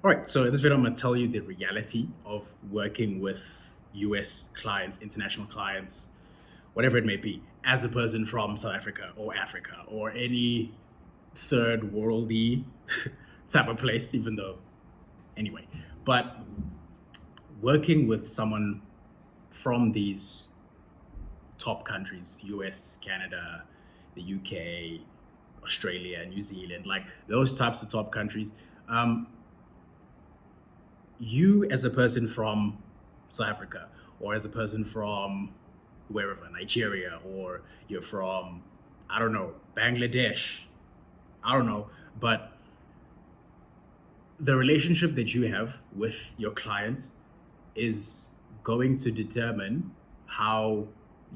All right, so in this video, I'm going to tell you the reality of working with US clients, international clients, whatever it may be, as a person from South Africa or any third worldy type of place, even though, anyway. But working with someone from these top countries, US, Canada, the UK, Australia, New Zealand, like those types of top countries, um, you as a person from South Africa or as a person from wherever, Nigeria, or you're from, I don't know, Bangladesh, I don't know, but the relationship that you have with your client is going to determine how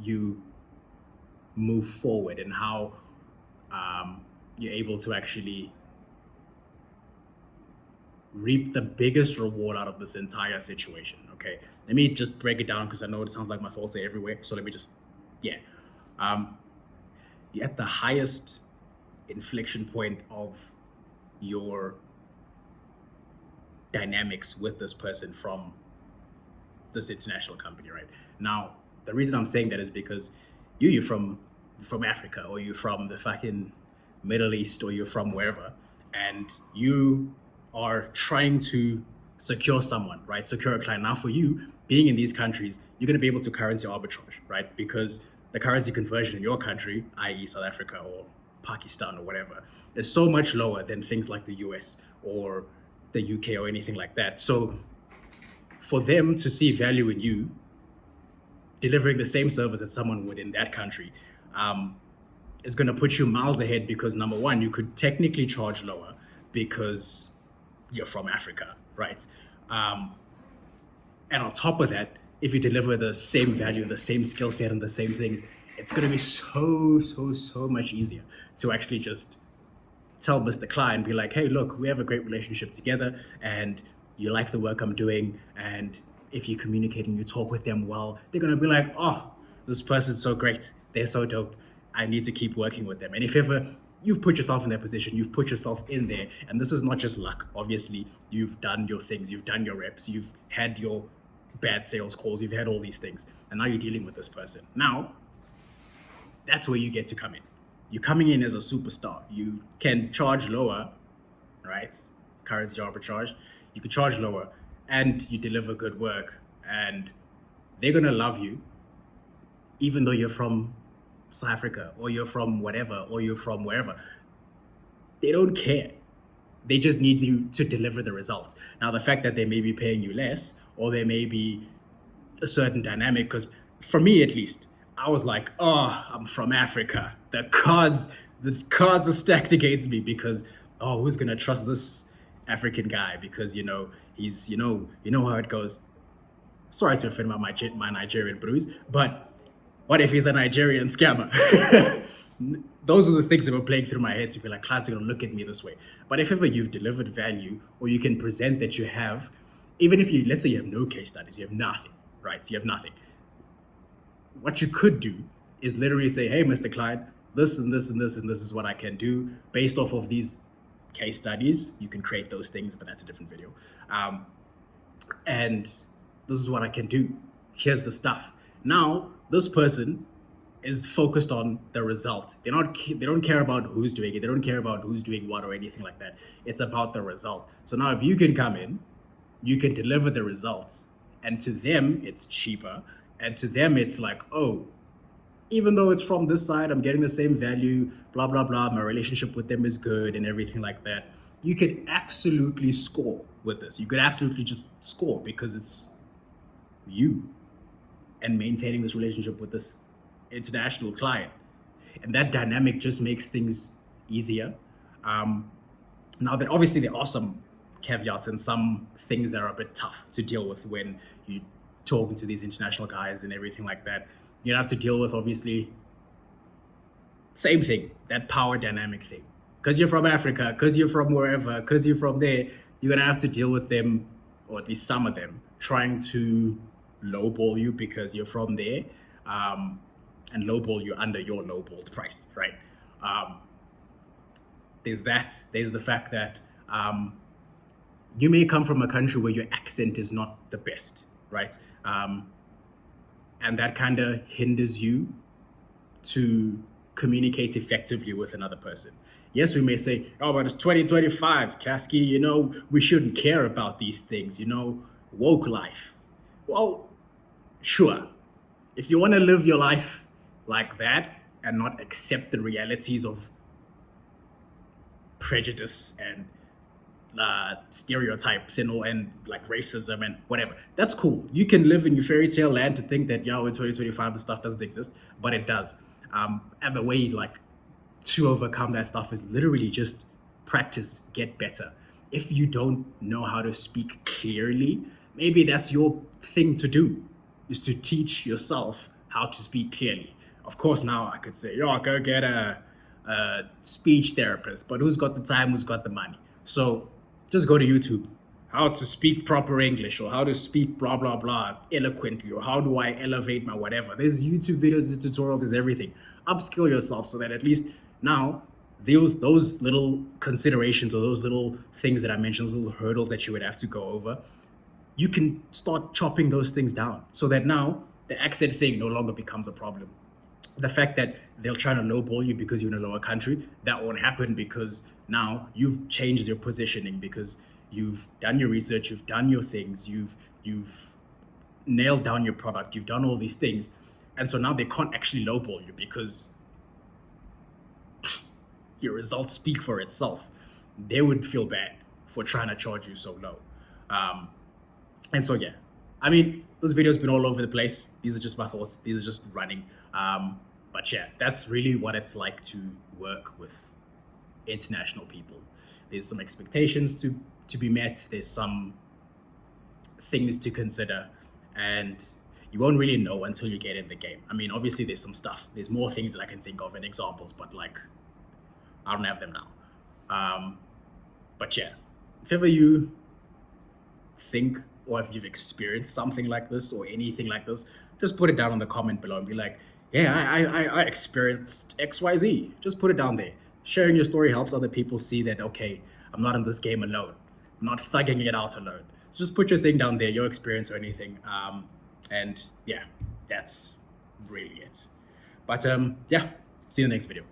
you move forward and how you're able to actually reap the biggest reward out of this entire situation. Okay, let me just break it down because I know it sounds like my thoughts are everywhere. So let me just, yeah, um, you're at the highest inflection point of your dynamics with this person from this international company, right? Now, the reason I'm saying that is because you're from Africa, or you're from the fucking Middle East, or you're from wherever, and you are trying to secure someone, right? Secure a client. Now, for you, being in these countries, you're going to be able to currency arbitrage, right? Because the currency conversion in your country, i.e., South Africa or Pakistan or whatever, is so much lower than things like the US or the UK or anything like that. So for them to see value in you delivering the same service that someone would in that country, um, is going to put you miles ahead because number one, you could technically charge lower because you're from Africa, right? Um, and on top of that, if you deliver the same value, the same skill set, and the same things, it's going to be so much easier to actually just tell Mr. Klein, be like, hey, look, we have a great relationship together and you like the work I'm doing. And if you communicate and you talk with them well, they're going to be like, oh, this person's so great. They're so dope. I need to keep working with them. And if ever you've put yourself in that position, you've put yourself in there, and this is not just luck. Obviously, you've done your things, you've done your reps, you've had your bad sales calls, you've had all these things, and now you're dealing with this person. Now, that's where you get to come in. You're coming in as a superstar. You can charge lower, right? Currency arbitrage. You can charge lower and you deliver good work, and they're gonna love you, even though you're from South Africa or you're from whatever or you're from wherever. They don't care. They just need you to deliver the results. Now, the fact that they may be paying you less or there may be a certain dynamic, because for me at least, I was like, oh, I'm from Africa. The cards are stacked against me because, oh, who's gonna trust this African guy? Because he's how it goes. Sorry to offend my Nigerian brews, but what if he's a Nigerian scammer? Those are the things that were playing through my head to be like, clients are gonna look at me this way. But if ever you've delivered value or you can present that you have, even if let's say you have no case studies, you have nothing, right? So you have nothing. What you could do is literally say, hey, Mr. Clyde, this and this and this and this is what I can do based off of these case studies. You can create those things, but that's a different video. And this is what I can do. Here's the stuff. Now, this person is focused on the result. They don't care about who's doing it. They don't care about who's doing what or anything like that. It's about the result. So now if you can come in, you can deliver the results. And to them, it's cheaper. And to them, it's like, oh, even though it's from this side, I'm getting the same value, blah, blah, blah. My relationship with them is good and everything like that. You could absolutely score with this. You could absolutely just score because it's you and maintaining this relationship with this international client. And that dynamic just makes things easier. Now, that obviously there are some caveats and some things that are a bit tough to deal with when you talking to these international guys and everything like that. You have to deal with, obviously, same thing, that power dynamic thing. Because you're from Africa, because you're from wherever, because you're from there, you're going to have to deal with them, or at least some of them, trying to lowball you because you're from there, and lowball you under your lowballed price, right? There's that. There's the fact that you may come from a country where your accent is not the best, right? And that kind of hinders you to communicate effectively with another person. Yes, we may say, oh, but it's 2025, Kasky, we shouldn't care about these things, woke life. Well, sure. If you want to live your life like that and not accept the realities of prejudice and stereotypes and like racism and whatever. That's cool. You can live in your fairy tale land to think that in 2025 the stuff doesn't exist, but it does. And the way like to overcome that stuff is literally just practice, get better. If you don't know how to speak clearly, maybe that's your thing to do, is to teach yourself how to speak clearly. Of course, now I could say, go get a speech therapist, but who's got the time, who's got the money? So just go to YouTube. How to speak proper English, or how to speak blah blah blah eloquently, or how do I elevate my whatever. There's YouTube videos, there's tutorials, there's everything. Upskill yourself so that at least now those little considerations or those little things that I mentioned, those little hurdles that you would have to go over, you can start chopping those things down so that now the accent thing no longer becomes a problem. The fact that they'll try to lowball you because you're in a lower country, that won't happen because now you've changed your positioning, because you've done your research, you've done your things, you've nailed down your product, you've done all these things. And so now they can't actually lowball you because your results speak for itself. They would feel bad for trying to charge you so low. And so, yeah, I mean, this video's been all over the place. These are just my thoughts. These are just running. But yeah, that's really what it's like to work with international people. There's some expectations to be met. There's some things to consider, and you won't really know until you get in the game. I mean, obviously there's some stuff. There's more things that I can think of and examples, but like, I don't have them now. But yeah, if ever you think, or if you've experienced something like this or anything like this, just put it down in the comment below and be like, yeah, I experienced XYZ. Just put it down there. Sharing your story helps other people see that, okay, I'm not in this game alone. I'm not thugging it out alone. So just put your thing down there, your experience or anything. And yeah, that's really it. But yeah, see you in the next video.